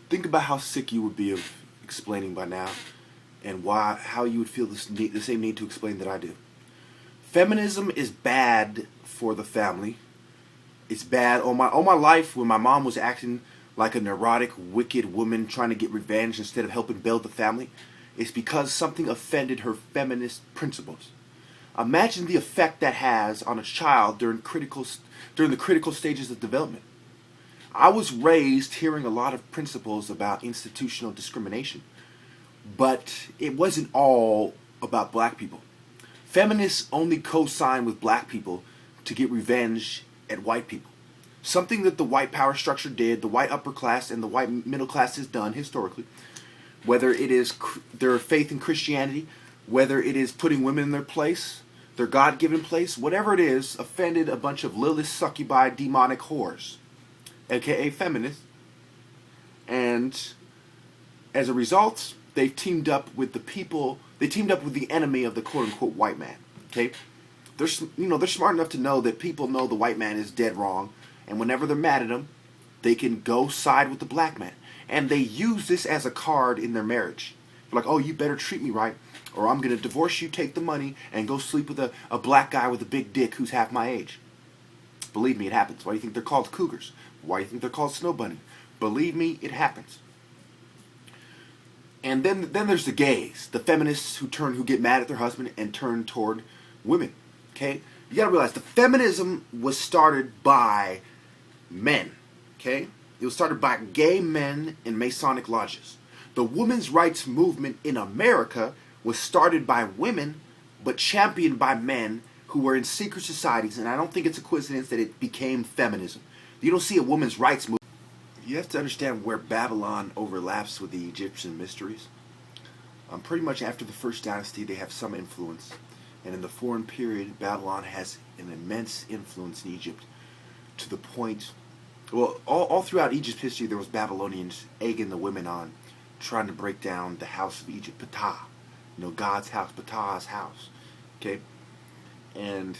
Think about how sick you would be of explaining by now, and how you would feel the same need to explain that I do. Feminism is bad for the family. It's bad all my life when my mom was acting like a neurotic, wicked woman trying to get revenge instead of helping build the family. It's because something offended her feminist principles. Imagine the effect that has on a child during the critical stages of development. I was raised hearing a lot of principles about institutional discrimination, but it wasn't all about black people. Feminists only co-sign with black people to get revenge at white people. Something that the white power structure did, the white upper class and the white middle class has done historically, whether it is their faith in Christianity, whether it is putting women in their place, their God-given place, whatever it is, offended a bunch of Lilith succubi demonic whores, aka feminists. And as a result, they've teamed up with the enemy of the quote-unquote white man. Okay? They're smart enough to know that people know the white man is dead wrong, and whenever they're mad at him, they can go side with the black man. And they use this as a card in their marriage. They're like, oh, you better treat me right, or I'm going to divorce you, take the money, and go sleep with a black guy with a big dick who's half my age. Believe me, it happens. Why do you think they're called cougars? Why do you think they're called snow bunny? Believe me, it happens. And then there's the gays, the feminists who get mad at their husband and turn toward women. Okay? You gotta realize the feminism was started by men. Okay? It was started by gay men in Masonic lodges. The women's rights movement in America was started by women, but championed by men who were in secret societies, and I don't think it's a coincidence that it became feminism. You don't see a women's rights movement. You have to understand where Babylon overlaps with the Egyptian mysteries. Pretty much after the first dynasty, they have some influence. And in the foreign period, Babylon has an immense influence in Egypt to the point, well, all throughout Egypt's history, there was Babylonians egging the women on, trying to break down the house of Egypt, Ptah. God's house, Ptah's house. Okay? And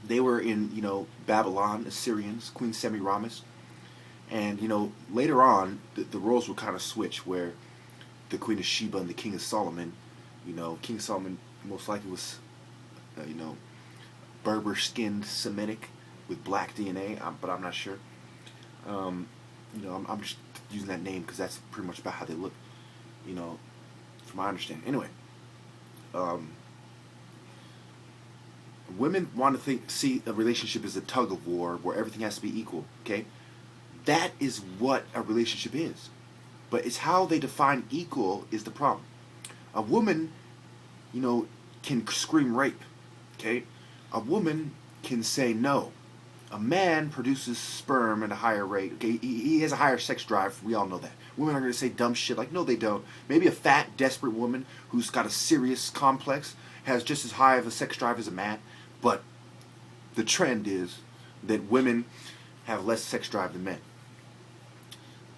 they were in, Babylon, Assyrians, Queen Semiramis. And, later on, the roles would kind of switch where the Queen of Sheba and the King of Solomon, King Solomon most likely was, Berber-skinned Semitic with black DNA, but I'm not sure. I'm just using that name because that's pretty much about how they look, from my understanding. Anyway, women want to see a relationship as a tug of war where everything has to be equal, okay? That is what a relationship is. But it's how they define equal is the problem. A woman, can scream rape, okay? A woman can say no. A man produces sperm at a higher rate, okay? He has a higher sex drive, we all know that. Women are going to say dumb shit like, no they don't. Maybe a fat, desperate woman who's got a serious complex has just as high of a sex drive as a man, but the trend is that women have less sex drive than men.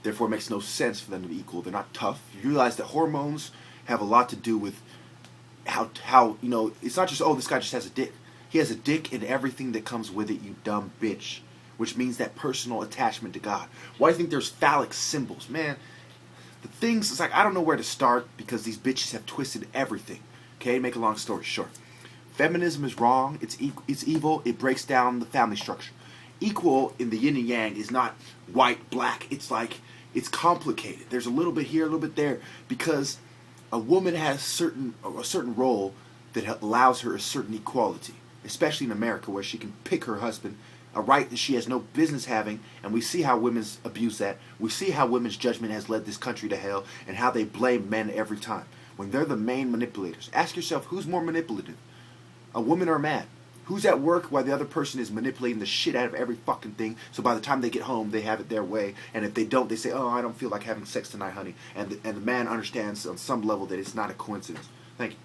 Therefore, it makes no sense for them to be equal. They're not tough. You realize that hormones have a lot to do with how it's not just, oh, this guy just has a dick. He has a dick and everything that comes with it, you dumb bitch. Which means that personal attachment to God. Why do you think there's phallic symbols? Man, the things, it's like, I don't know where to start because these bitches have twisted everything. Okay, make a long story short. Feminism is wrong. It's evil. It breaks down the family structure. Equal in the yin and yang is not white, black. It's like, it's complicated. There's a little bit here, a little bit there, because a woman has a certain role that allows her a certain equality, especially in America where she can pick her husband, a right that she has no business having, and we see how women's abuse that. We see how women's judgment has led this country to hell and how they blame men every time when they're the main manipulators. Ask yourself, who's more manipulative, a woman or a man? Who's at work while the other person is manipulating the shit out of every fucking thing, so by the time they get home, they have it their way, and if they don't, they say, oh, I don't feel like having sex tonight, honey, and the man understands on some level that it's not a coincidence. Thank you.